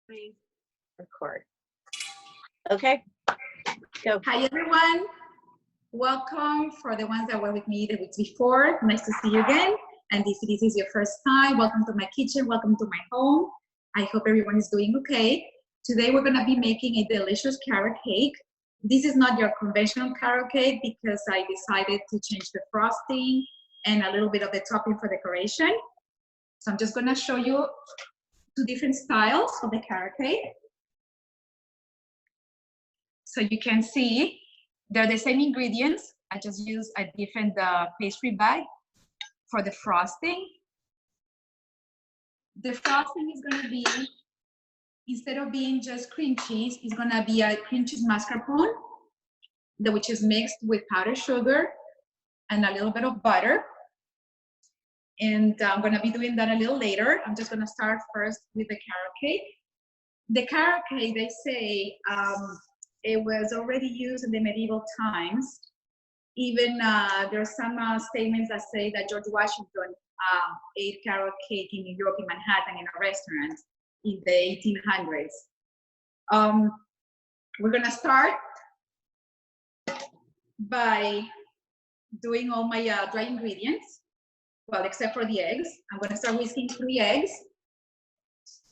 Record. Okay, go. Hi, everyone. Welcome for the ones that were with me the weeks before. Nice to see you again. And if this is your first time, welcome to my kitchen, welcome to my home. I hope everyone is doing okay. Today, we're gonna be making a delicious carrot cake. This is not your conventional carrot cake because I decided to change the frosting and a little bit of the topping for decoration. So I'm just gonna show you two different styles of the carrot cake. So you can see they're the same ingredients. I just use a different pastry bag for the frosting. The frosting is gonna be, instead of being just cream cheese, it's gonna be a cream cheese mascarpone, which is mixed with powdered sugar and a little bit of butter. And I'm gonna be doing that a little later. I'm just gonna start first with the carrot cake. The carrot cake, they say, it was already used in the medieval times. Even there are some statements that say that George Washington ate carrot cake in New York, in Manhattan, in a restaurant in the 1800s. We're gonna start by doing all my dry ingredients. Well, except for the eggs. I'm gonna start whisking 3 eggs.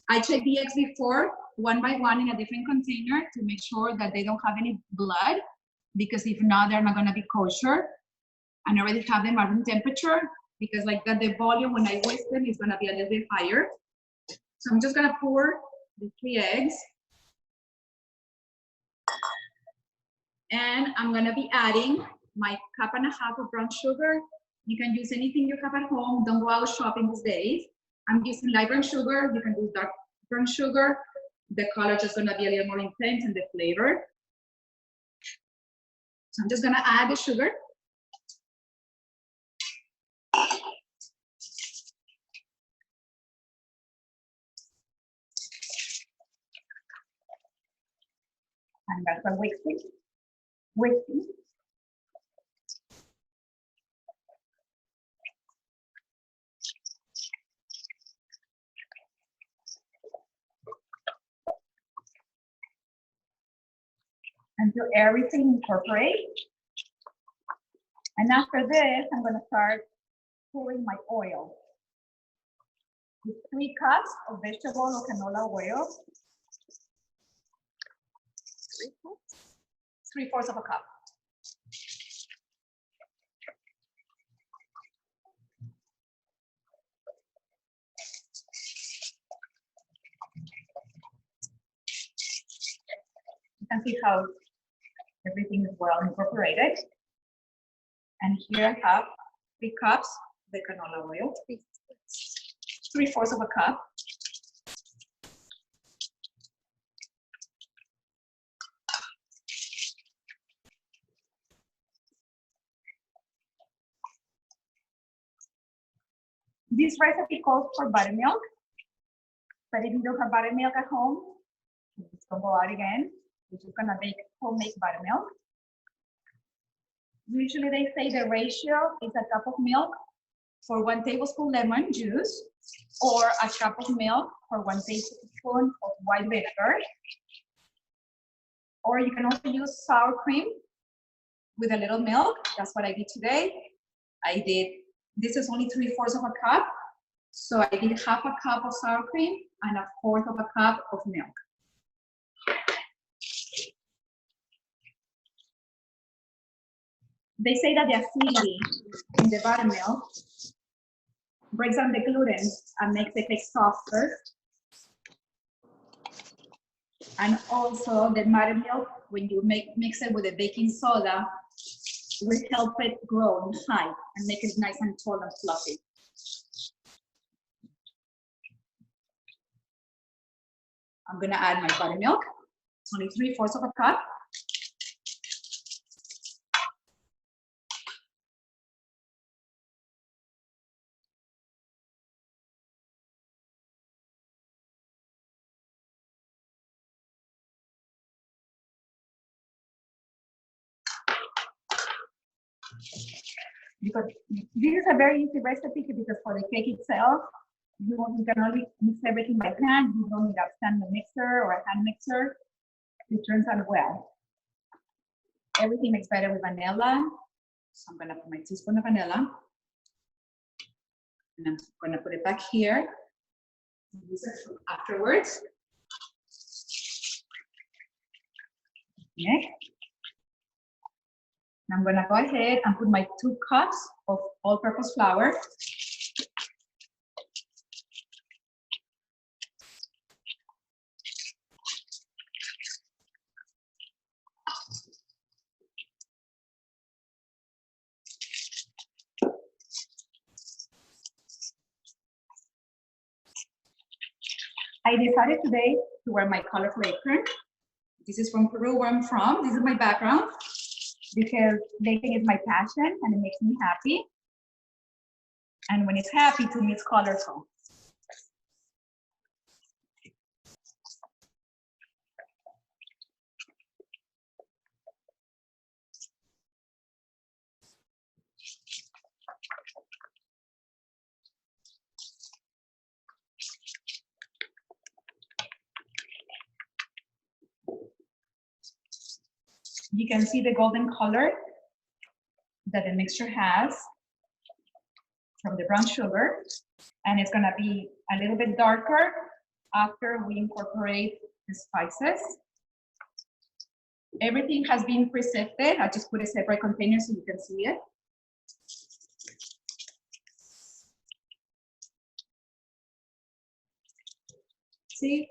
I check the eggs before, one by one in a different container to make sure that they don't have any blood, because if not, they're not gonna be kosher. And I already have them at room temperature, because like that, the volume when I whisk them is gonna be a little bit higher. So I'm just gonna pour the 3 eggs. And I'm gonna be adding my 1.5 cups of brown sugar. You can use anything you have at home. Don't go out shopping these days. I'm using light brown sugar. You can use dark brown sugar. The color is just gonna be a little more intense in the flavor. So I'm just gonna add the sugar. And that's a whiskey. Until everything incorporates. And after this, I'm gonna start pouring my oil. With 3 cups of vegetable or canola oil. 3/4 of a cup. You can see how everything is well incorporated. And here I have 3 cups of the canola oil. 3/4 of a cup. This recipe calls for buttermilk, but if you don't have buttermilk at home, just don't go out again. We're just gonna make homemade buttermilk. Usually they say the ratio is a cup of milk for 1 tablespoon lemon juice, or a cup of milk for 1 tablespoon of white vinegar. Or you can also use sour cream with a little milk. That's what I did today. This is only 3/4 of a cup. So I did 1/2 cup of sour cream and 1/4 of a cup of milk. They say that the acidity in the buttermilk breaks down the gluten and makes the cake softer. And also the buttermilk, when you mix it with the baking soda, will help it grow inside and make it nice and tall and fluffy. I'm gonna add my buttermilk. It's only 3/4 of a cup. Because this is a very easy recipe, because for the cake itself, You can only mix everything by hand. You don't need a stand mixer or a hand mixer. It turns out well. Everything makes better with vanilla. So I'm gonna put my teaspoon of vanilla. And I'm gonna put it back here. Use it afterwards. Okay. I'm gonna go ahead and put my 2 cups of all-purpose flour. I decided today to wear my colorful apron. This is from Peru, where I'm from. This is my background because baking is my passion and it makes me happy. And when it's happy, to me, it's colorful. You can see the golden color that the mixture has from the brown sugar, and it's gonna be a little bit darker after we incorporate the spices. Everything has been pre-sifted. I just put a separate container so you can see it. See,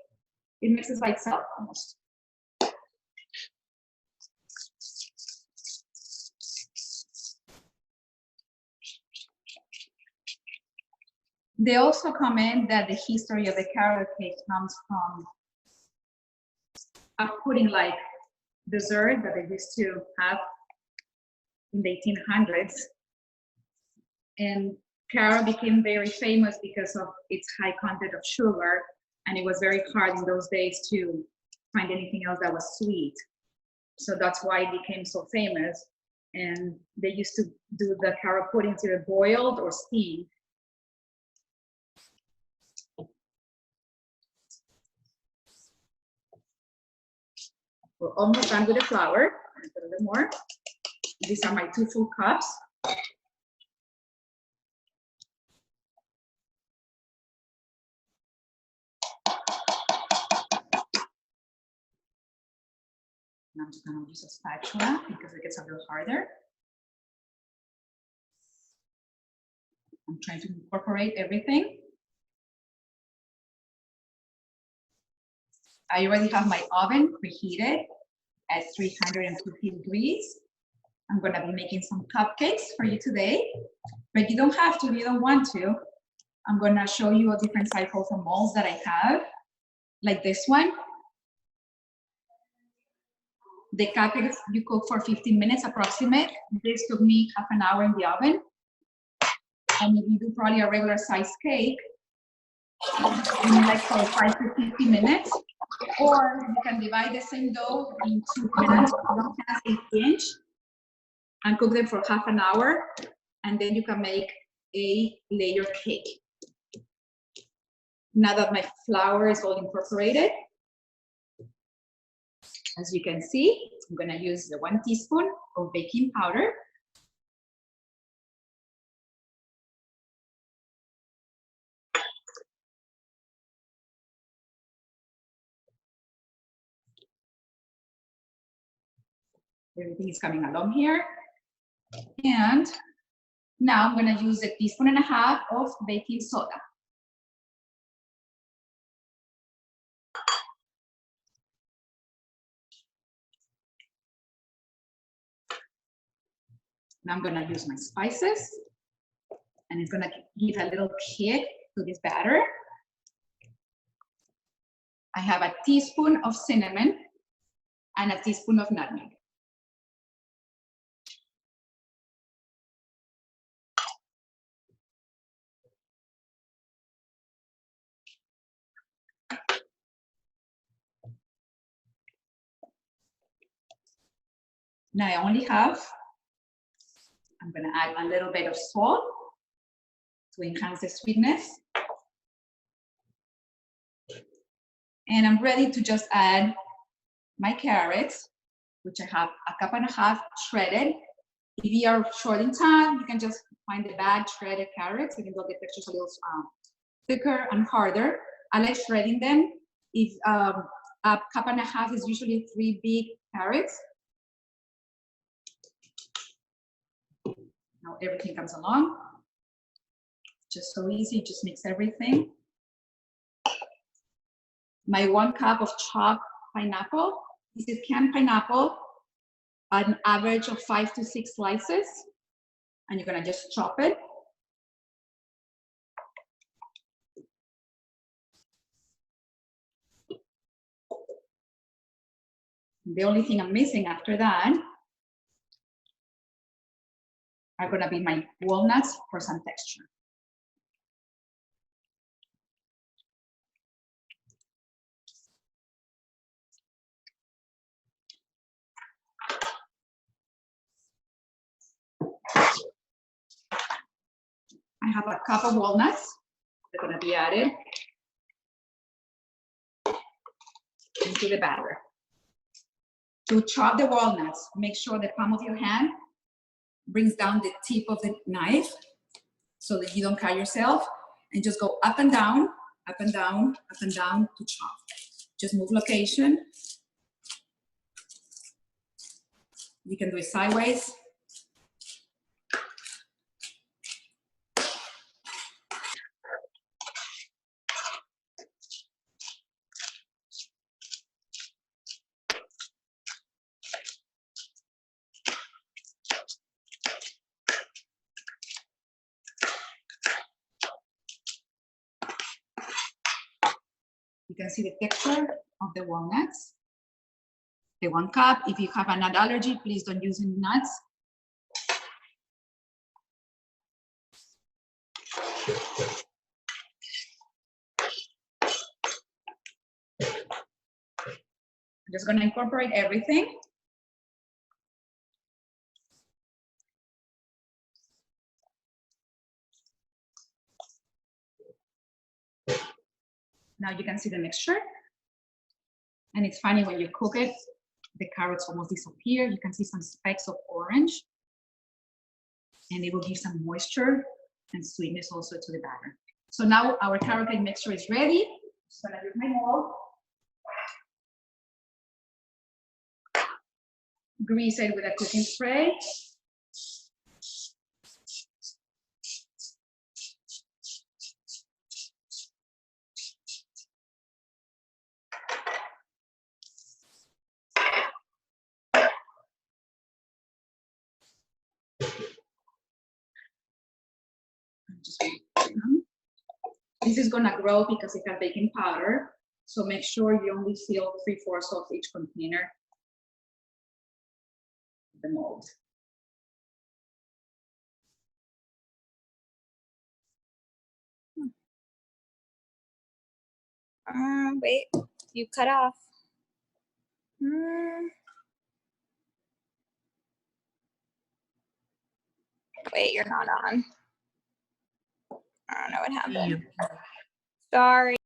it mixes by itself almost. They also comment that the history of the carrot cake comes from a pudding-like dessert that they used to have in the 1800s. And carrot became very famous because of its high content of sugar, and it was very hard in those days to find anything else that was sweet. So that's why it became so famous. And they used to do the carrot pudding either boiled or steamed. We're almost done with the flour. A little bit more. These are my 2 full cups. And I'm just going to use a spatula because it gets a little harder. I'm trying to incorporate everything. I already have my oven preheated at 350 degrees. I'm going to be making some cupcakes for you today, but you don't have to if you don't want to. I'm going to show you a different cycles of molds that I have, like this one. The cupcakes you cook for 15 minutes approximate. This took me half an hour in the oven. And if you do probably a regular size cake, you need like for 5 to 50 minutes. Or you can divide the same dough into pans, 1 pan 1/8 inch, and cook them for half an hour. And then you can make a layer cake. Now that my flour is all incorporated, as you can see, I'm gonna use the 1 teaspoon of baking powder. Everything is coming along here. And now I'm gonna use 1.5 teaspoons of baking soda. Now I'm gonna use my spices, and it's gonna give a little kick to this batter. I have 1 teaspoon of cinnamon and 1 teaspoon of nutmeg. Now I only have, I'm gonna add a little bit of salt to enhance the sweetness. And I'm ready to just add my carrots, which I have 1.5 cups shredded. If you are short in time, you can just find the bag shredded carrots, even though the texture is a little thicker and harder. I like shredding them. If 1.5 cups is usually 3 big carrots. Now everything comes along. Just so easy, just mix everything. My 1 cup of chopped pineapple. This is canned pineapple, an average of 5 to 6 slices. And you're gonna just chop it. The only thing I'm missing after that are gonna be my walnuts for some texture. I have a cup of walnuts. They're gonna be added into the batter. To chop the walnuts, make sure the palm of your hand brings down the tip of the knife so that you don't cut yourself, and just go up and down, up and down, up and down to chop. Just move location. You can do it sideways. You can see the texture of the walnuts. The 1 cup. If you have a nut allergy, please don't use any nuts. I'm just gonna incorporate everything. Now you can see the mixture. And it's funny, when you cook it, the carrots almost disappear. You can see some specks of orange. And it will give some moisture and sweetness also to the batter. So now our carrot cake mixture is ready. Just gonna use my mold. Grease it with a cooking spray. This is gonna grow because it has baking powder. So make sure you only fill 3/4 of each container of the mold. Wait, you cut off. Wait, you're not on. I don't know what happened. Sorry.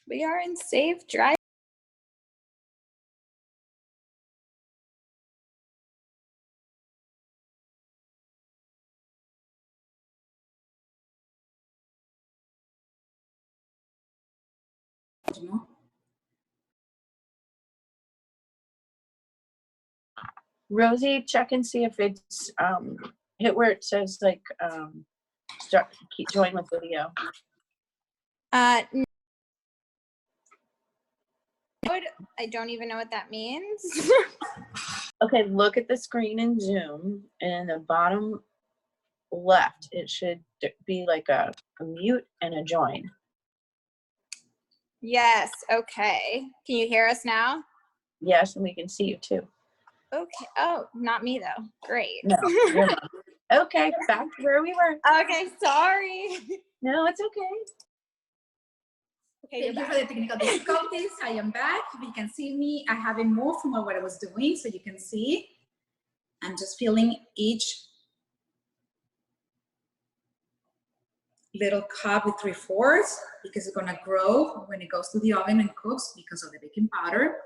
We are in safe drive. Rosie, check and see if it's hit where it says like start join with video. No, I don't even know what that means. Okay, look at the screen in Zoom, and in the bottom left, it should be like a mute and a join. Yes, okay. Can you hear us now? Yes, and we can see you too. Okay. Oh, not me though. Great. No, you're not. Okay, back to where we were. Okay, sorry. No, it's okay. Okay, Thank you for the technical difficulties. I am back. If you can see me, I haven't moved from what I was doing, so you can see. I'm just filling each little cup with 3/4 because it's gonna grow when it goes to the oven and cooks because of the baking powder.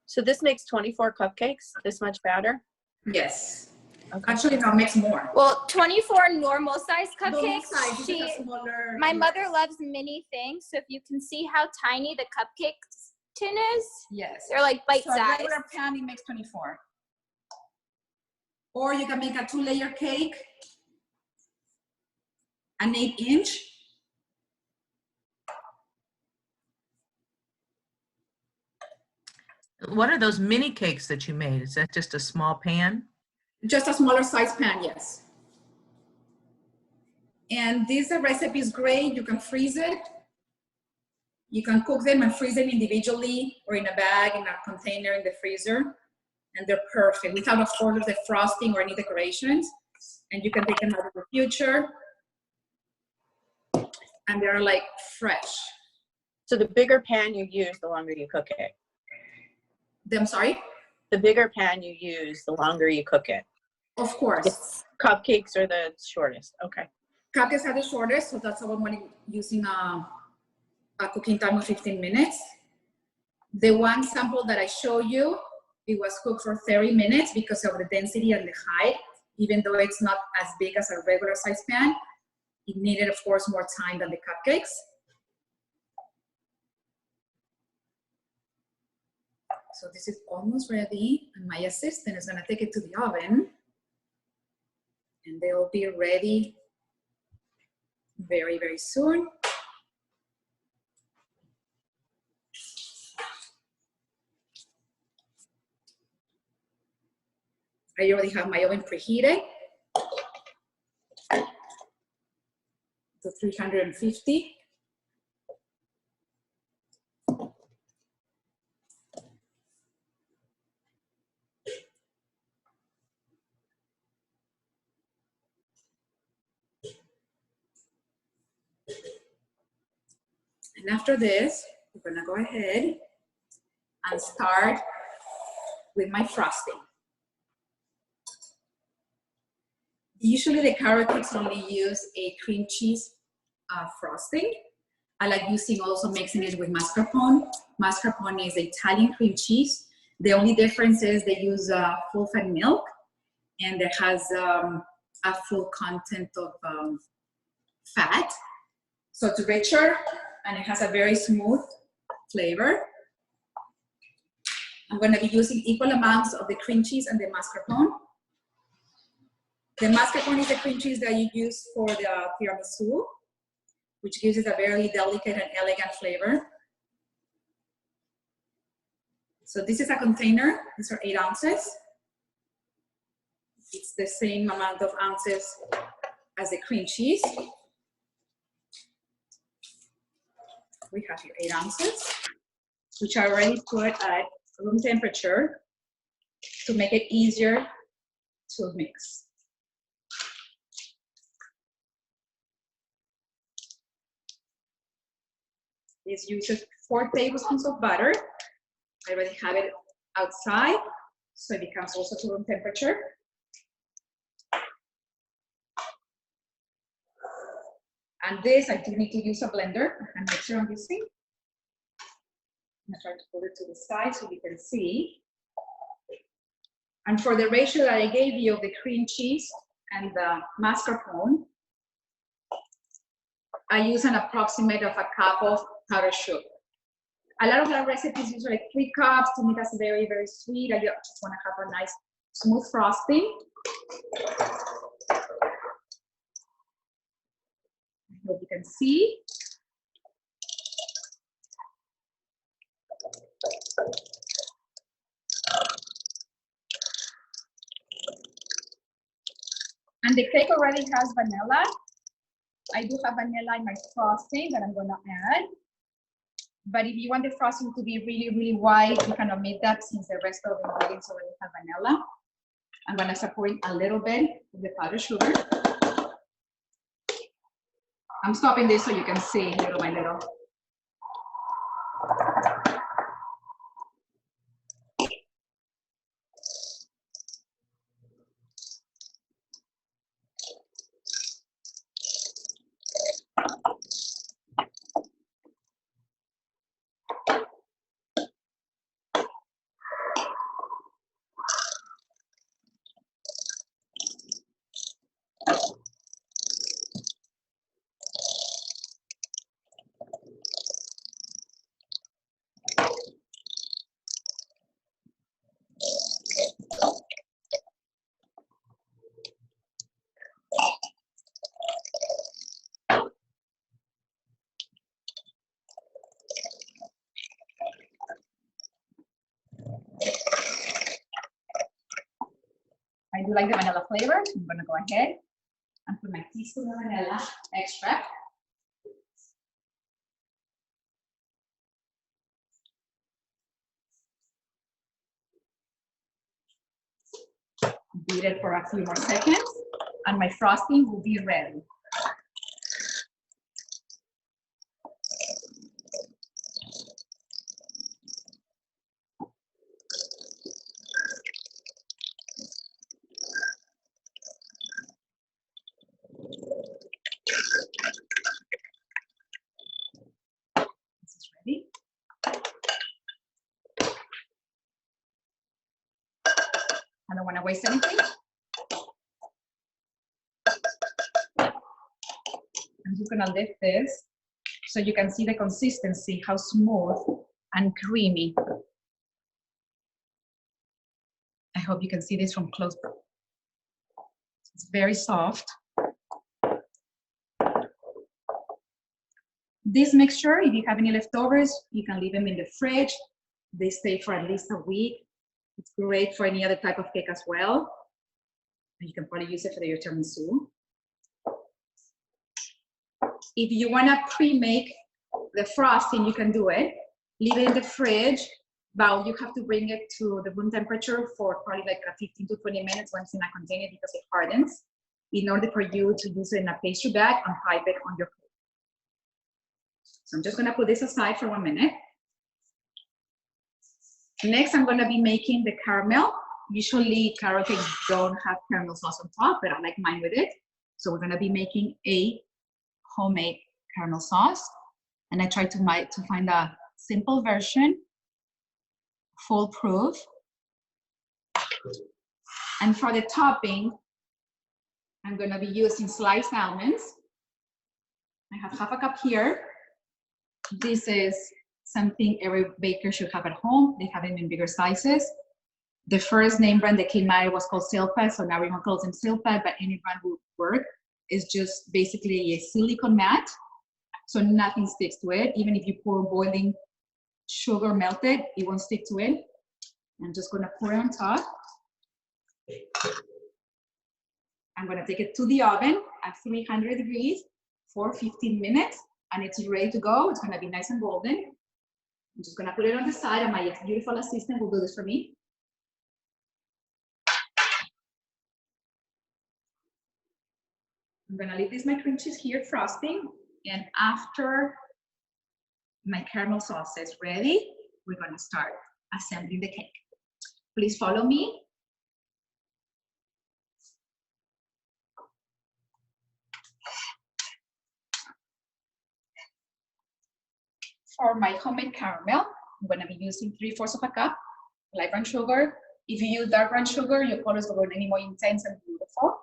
So this makes 24 cupcakes, this much batter? Yes. Okay. Actually, no, it makes more. Well, 24 normal size cupcakes. Size, smaller, My mother loves mini things, so if you can see how tiny the cupcakes tin is, yes, they're like bite so a size. regular pan, it makes 24. Or you can make a 2-layer cake, an 8-inch. What are those mini cakes that you made? Is that just a small pan? Just a smaller size pan, yes. And this recipe is great. You can freeze it. You can cook them and freeze them individually or in a bag, in a container in the freezer. And they're perfect without, of course, the frosting or any decorations. And you can take them out in the future. And they're like fresh. So the bigger pan you use, the longer you cook it. I'm sorry? The bigger pan you use, the longer you cook it. Of course. Cupcakes are the shortest. Okay. Cupcakes are the shortest, so that's why I'm using a cooking time of 15 minutes. The one sample that I show you, it was cooked for 30 minutes because of the density and the height. Even though it's not as big as a regular size pan, it needed, of course, more time than the cupcakes. So this is almost ready, and my assistant is gonna take it to the oven, and they'll be ready very, very soon. I already have my oven preheated to 350. And after this, we're gonna go ahead and start with my frosting. Usually the carrot cakes only use a cream cheese frosting. I like also mixing it with mascarpone. Mascarpone is Italian cream cheese. The only difference is they use full fat milk, and it has a full content of fat. So it's richer, and it has a very smooth flavor. I'm gonna be using equal amounts of the cream cheese and the mascarpone. The mascarpone is the cream cheese that you use for the tiramisu, which gives it a very delicate and elegant flavor. So this is a container. These are 8 ounces. It's the same amount of ounces as the cream cheese. We have here 8 ounces, which I already put at room temperature to make it easier to mix. This uses 4 tablespoons of butter. I already have it outside, so it becomes also to room temperature. And this, I do need to use a blender and mixer I'm using. I'm gonna try to put it to the side so you can see. And for the ratio that I gave you of the cream cheese and the mascarpone, I use an approximate of a cup of powdered sugar. A lot of our recipes use like 3 cups to make us very, very sweet. I just want to have a nice smooth frosting. I hope you can see. And the cake already has vanilla. I do have vanilla in my frosting that I'm going to add. But if you want the frosting to be really, really white, you can omit that since the rest of the ingredients already have vanilla. I'm going to start pouring a little bit of the powdered sugar. I'm stopping this so you can see little by little. like the vanilla flavor, I'm gonna go ahead and put my teaspoon of vanilla extract. Beat it for a few more seconds, and my frosting will be ready. This is ready. I don't want to waste anything. I'm just gonna lift this so you can see the consistency, how smooth and creamy. I hope you can see this from close. It's very soft. This mixture, if you have any leftovers, you can leave them in the fridge. They stay for at least a week. It's great for any other type of cake as well. You can probably use it for your tiramisu. If you want to pre-make the frosting, you can do it. Leave it in the fridge, but you have to bring it to the room temperature for probably like 15 to 20 minutes once in a container because it hardens, in order for you to use it in a pastry bag and pipe it on your plate. So I'm just going to put this aside for 1 minute. Next, I'm going to be making the caramel. Usually, carrot cakes don't have caramel sauce on top, but I like mine with it. So we're going to be making a homemade caramel sauce. And I tried to find a simple version, foolproof. And for the topping, I'm going to be using sliced almonds. I have half a cup here. This is something every baker should have at home. They have them in bigger sizes. The first name brand that came out was called Silpa, so now everyone calls them Silpa, but any brand will work. It's just basically a silicone mat, so nothing sticks to it. Even if you pour boiling sugar melted, it won't stick to it. I'm just gonna pour it on top. I'm gonna take it to the oven at 300 degrees for 15 minutes, and it's ready to go. It's gonna be nice and golden. I'm just gonna put it on the side, and my beautiful assistant will do this for me. I'm gonna leave this my cream cheese here frosting, and after my caramel sauce is ready, we're gonna start assembling the cake. Please follow me. For my homemade caramel, I'm gonna be using 3/4 of a cup light brown sugar. If you use dark brown sugar, your colors will be any more intense and beautiful.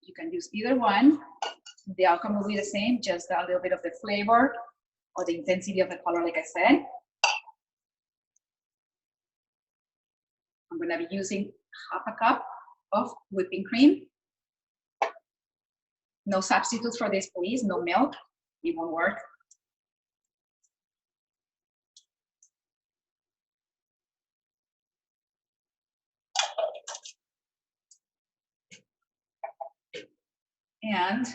You can use either one. The outcome will be the same, just a little bit of the flavor or the intensity of the color, like I said. I'm gonna be using half a cup of whipping cream. No substitutes for this, please, no milk, it won't work. And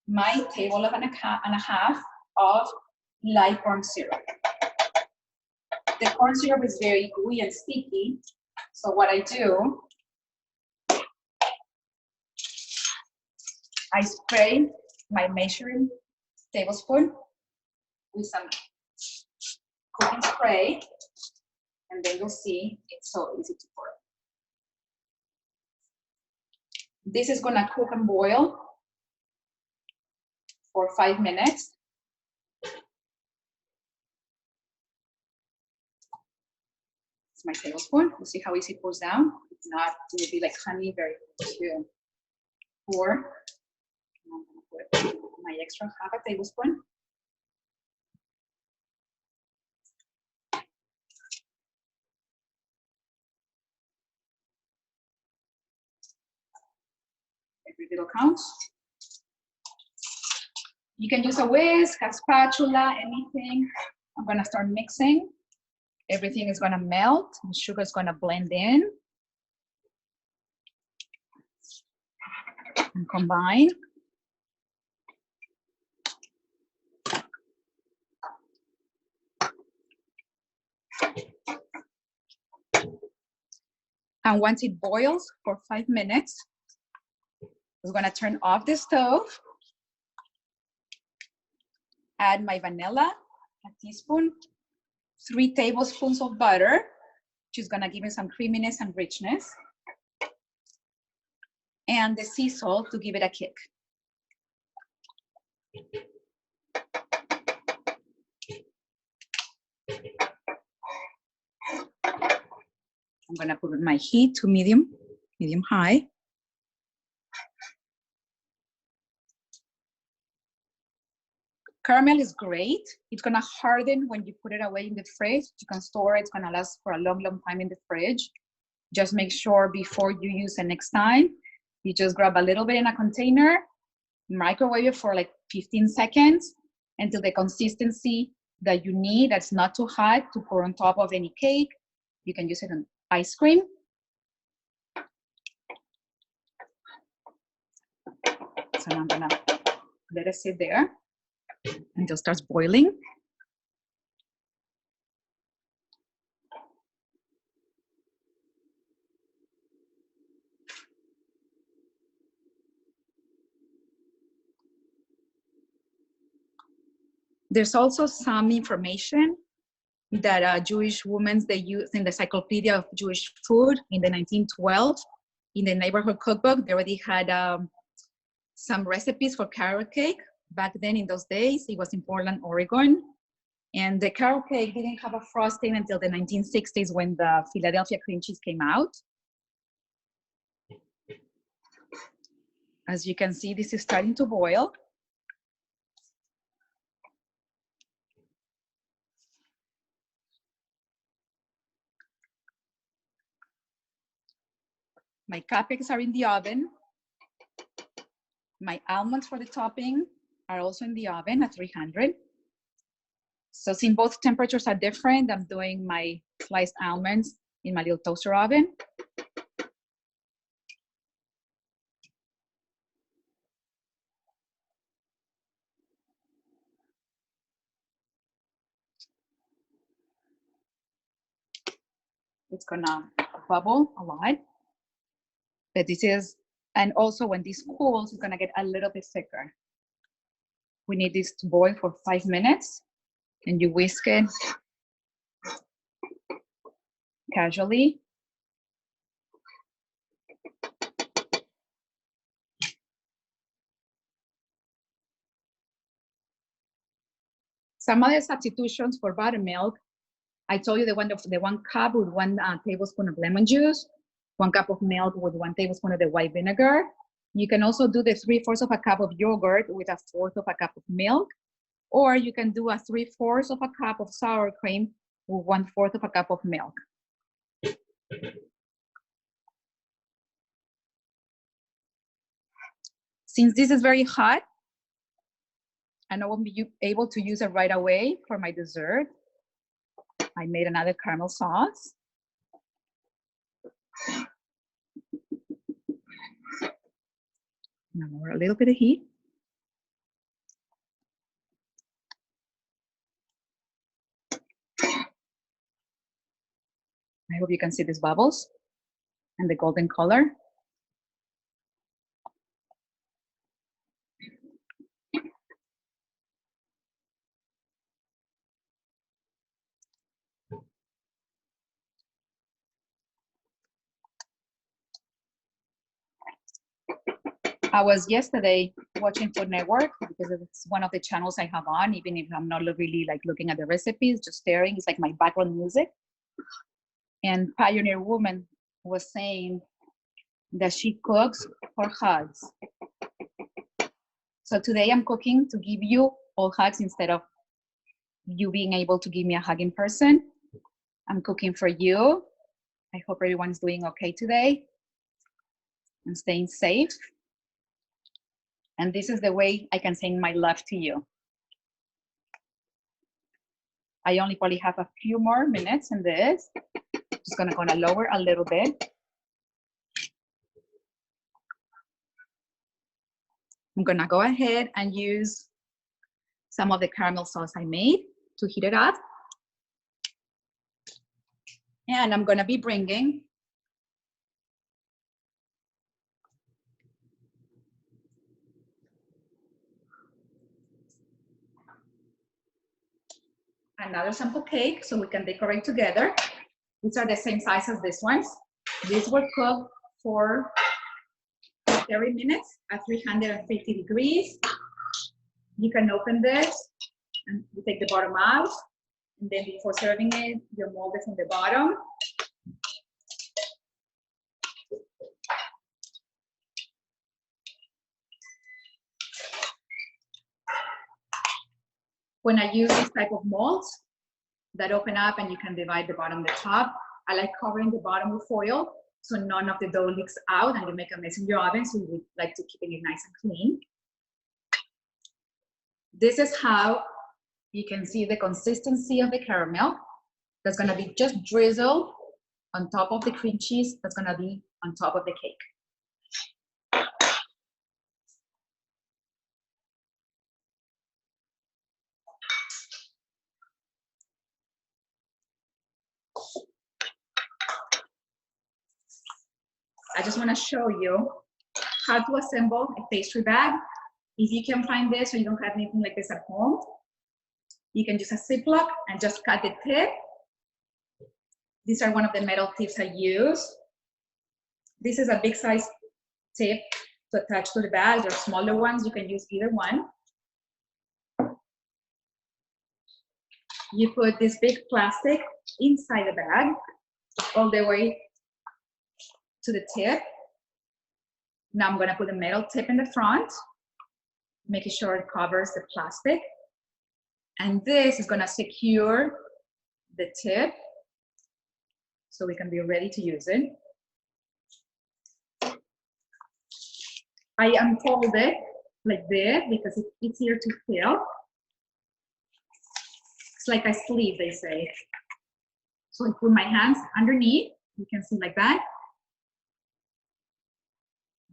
my table and a half of light corn syrup. The corn syrup is very gooey and sticky, so what I do, I spray my measuring tablespoon with some cooking spray, and then you'll see it's so easy to pour. This is gonna cook and boil for 5 minutes. It's my tablespoon. You see how easy it pours down? It's not, it will be like honey, very easy to pour. I'm gonna put my extra half a tablespoon. Every little counts. You can use a whisk, a spatula, anything. I'm gonna start mixing. Everything is gonna melt. The sugar is gonna blend in and combine. And once it boils for 5 minutes, we're gonna turn off the stove, add my vanilla, a teaspoon, 3 tablespoons of butter, which is gonna give me some creaminess and richness, and the sea salt to give it a kick. I'm gonna put my heat to medium high. Caramel is great. It's gonna harden when you put it away in the fridge. You can store it, it's gonna last for a long, long time in the fridge. Just make sure before you use it next time, you just grab a little bit in a container, microwave it for like 15 seconds until the consistency that you need, that's not too hot to pour on top of any cake. You can use it on ice cream. So now I'm gonna let it sit there until it starts boiling. There's also some information that Jewish women, they use in the Encyclopedia of Jewish Food in the 1912, in the neighborhood cookbook, they already had some recipes for carrot cake. Back then in those days, it was in Portland, Oregon. And the carrot cake didn't have a frosting until the 1960s when the Philadelphia cream cheese came out. As you can see, this is starting to boil. My cupcakes are in the oven. My almonds for the topping are also in the oven at 300. So since both temperatures are different, I'm doing my sliced almonds in my little toaster oven. It's gonna bubble a lot. But this is, and also when this cools, it's gonna get a little bit thicker. We need this to boil for 5 minutes, and you whisk it casually. Some other substitutions for buttermilk, I told you the 1 cup with 1 tablespoon of lemon juice, 1 cup of milk with 1 tablespoon of the white vinegar. You can also do the 3/4 of a cup of yogurt with 1/4 of a cup of milk, or you can do a 3/4 of a cup of sour cream with 1/4 of a cup of milk. Since this is very hot, and I won't be able to use it right away for my dessert, I made another caramel sauce. Now a little bit of heat. I hope you can see these bubbles and the golden color. I was yesterday watching Food Network because it's one of the channels I have on, even if I'm not really like looking at the recipes, just staring. It's like my background music. And Pioneer Woman was saying that she cooks for hugs. So today I'm cooking to give you all hugs instead of you being able to give me a hug in person. I'm cooking for you. I hope everyone's doing okay today and staying safe. And this is the way I can send my love to you. I only probably have a few more minutes in this. Just gonna lower a little bit. I'm gonna go ahead and use some of the caramel sauce I made to heat it up. And I'm gonna be bringing another sample cake so we can decorate together. These are the same size as this ones. These were cooked for 30 minutes at 350 degrees. You can open this and you take the bottom out, and then before serving it, you mold it from the bottom. When I use this type of molds that open up and you can divide the bottom and the top, I like covering the bottom with foil so none of the dough leaks out and you make a mess in your oven, so you would like to keep it nice and clean. This is how you can see the consistency of the caramel. That's gonna be just drizzled on top of the cream cheese that's gonna be on top of the cake. I just want to show you how to assemble a pastry bag. If you can find this or you don't have anything like this at home, you can use a Ziploc and just cut the tip. These are one of the metal tips I use. This is a big size tip to attach to the bag. There are smaller ones, you can use either one. You put this big plastic inside the bag all the way to the tip. Now I'm gonna put a metal tip in the front, making sure it covers the plastic. And this is gonna secure the tip so we can be ready to use it. I unfold it like this because it's easier to fill. It's like a sleeve, they say. So I put my hands underneath, you can see like that.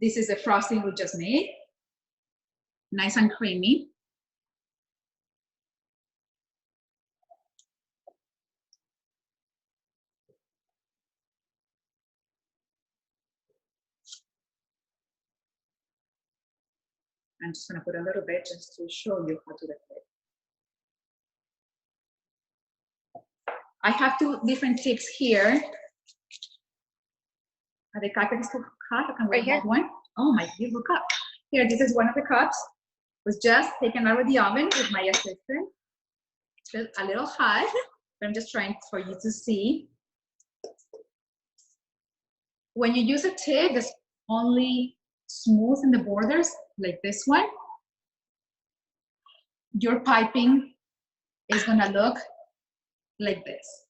This is the frosting we just made. Nice and creamy. I'm just gonna put a little bit just to show you how to decorate. I have two different tips here. Are the cupcakes cut? I can Right here. one. Oh my beautiful cup. Here, this is one of the cups. Was just taken out of the oven with my assistant. Still a little hot, but I'm just trying for you to see. When you use a tip that's only smooth in the borders, like this one, your piping is gonna look like this.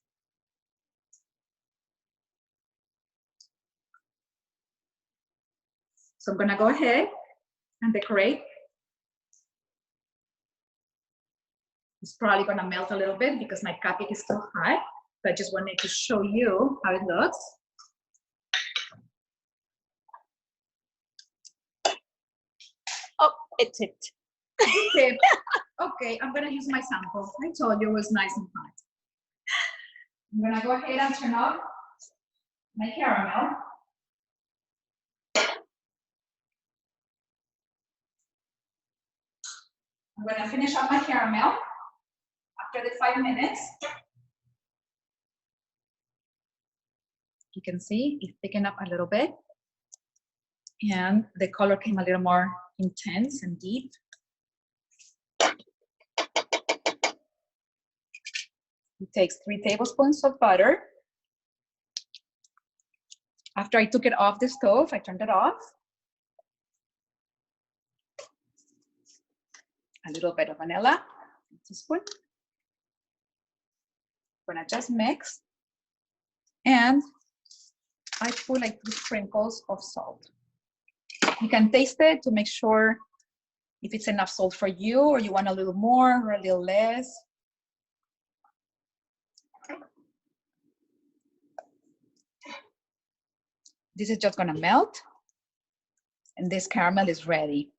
So I'm gonna go ahead and decorate. It's probably gonna melt a little bit because my cupcake is still hot, but I just wanted to show you how it looks. Oh, it tipped. Tip. Okay, I'm gonna use my sample. I told you it was nice and hot. I'm gonna go ahead and turn off my caramel. I'm gonna finish up my caramel after the 5 minutes. You can see it thickened up a little bit and the color came a little more intense and deep. It takes 3 tablespoons of butter. After I took it off the stove, I turned it off. A little bit of vanilla, a teaspoon. I'm gonna just mix. And I put like 2 sprinkles of salt. You can taste it to make sure if it's enough salt for you or you want a little more or a little less. This is just gonna melt, and this caramel is ready.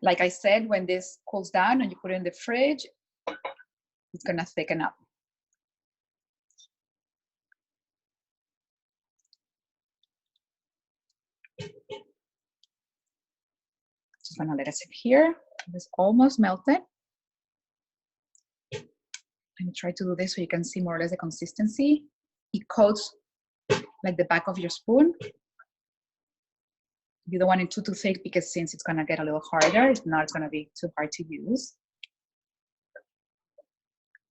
Like I said, when this cools down and you put it in the fridge, it's gonna thicken up. Just gonna let it sit here. It's almost melted. Let me try to do this so you can see more or less the consistency. It coats like the back of your spoon. You don't want it too thick because since it's gonna get a little harder, if not, it's gonna be too hard to use.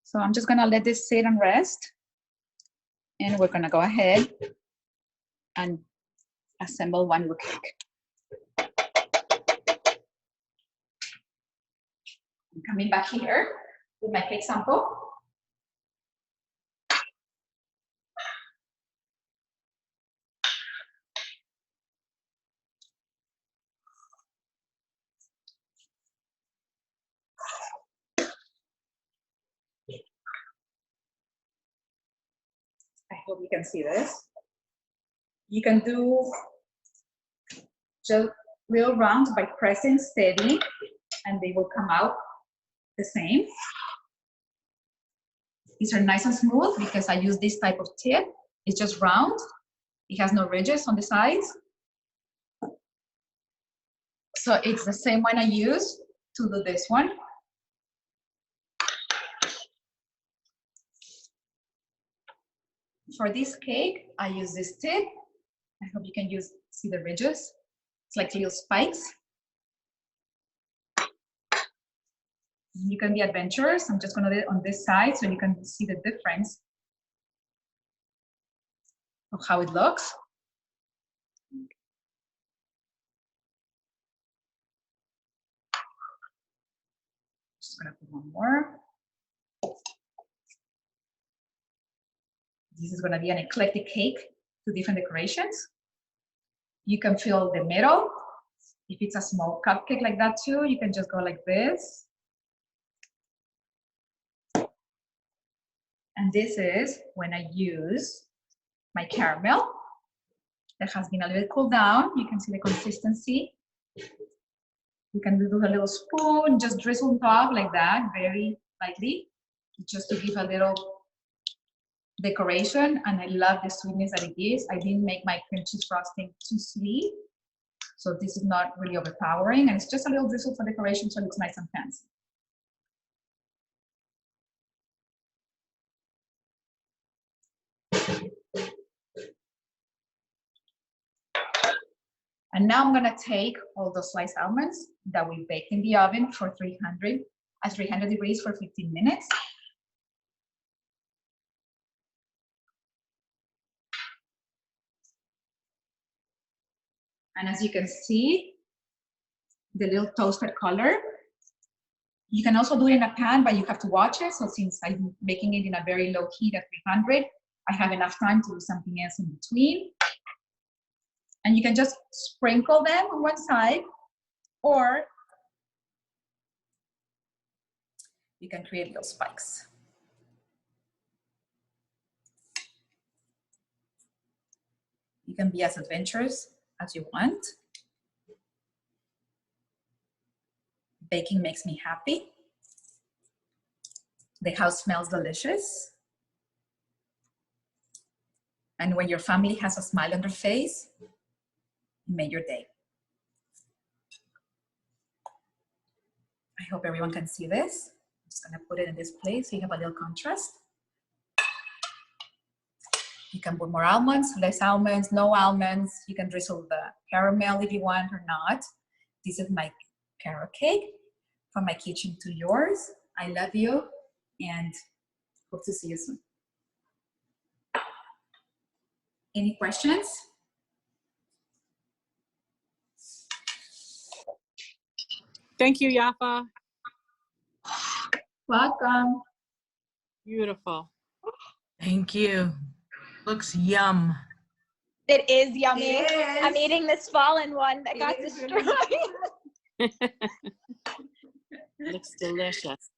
So I'm just gonna let this sit and rest. And we're gonna go ahead and assemble one little cake. I'm coming back here with my cake sample. I hope you can see this. You can do just little rounds by pressing steady, and they will come out the same. These are nice and smooth because I use this type of tip. It's just round. It has no ridges on the sides. So it's the same one I use to do this one. For this cake, I use this tip. I hope you can see the ridges. It's like little spikes. You can be adventurous. I'm just gonna do it on this side so you can see the difference of how it looks. Just gonna put one more. This is gonna be an eclectic cake to different decorations. You can fill the middle. If it's a small cupcake like that too, you can just go like this. And this is when I use my caramel that has been a little bit cooled down. You can see the consistency. You can do a little spoon, just drizzle on top like that, very lightly, just to give a little decoration. And I love the sweetness that it is. I didn't make my cream cheese frosting too sweet, so this is not really overpowering, and it's just a little drizzle for decoration so it looks nice and fancy. And now I'm gonna take all those sliced almonds that we baked in the oven for 300 degrees for 15 minutes. And as you can see, the little toasted color. You can also do it in a pan, but you have to watch it. So since I'm making it in a very low heat at 300, I have enough time to do something else in between. And you can just sprinkle them on one side, or you can create little spikes. You can be as adventurous as you want. Baking makes me happy. The house smells delicious. And when your family has a smile on their face, you made your day. I hope everyone can see this. I'm just gonna put it in this place so you have a little contrast. You can put more almonds, less almonds, no almonds. You can drizzle the caramel if you want or not. This is my carrot cake from my kitchen to yours. I love you and hope to see you soon. Any questions? Thank you, Jaffa. Welcome. Beautiful. Thank you. Looks yum. It is yummy. It is. I'm eating this fallen one that got is destroyed. Looks delicious.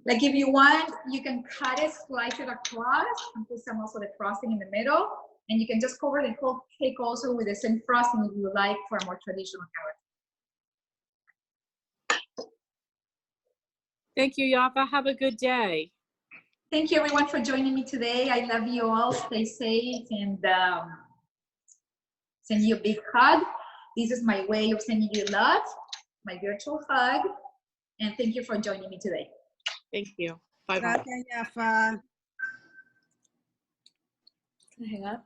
Like if you want, you can cut it, slice it across, and put some also the frosting in the middle. And you can just cover the whole cake also with the same frosting if you like for a more traditional character. Thank you, Jaffa. Have a good day. Thank you everyone for joining me today. I love you all. Stay safe and send you a big hug. This is my way of sending you love, my virtual hug. And thank you for joining me today. Thank you. Bye-bye. Gracias, Jaffa. Can I hang up?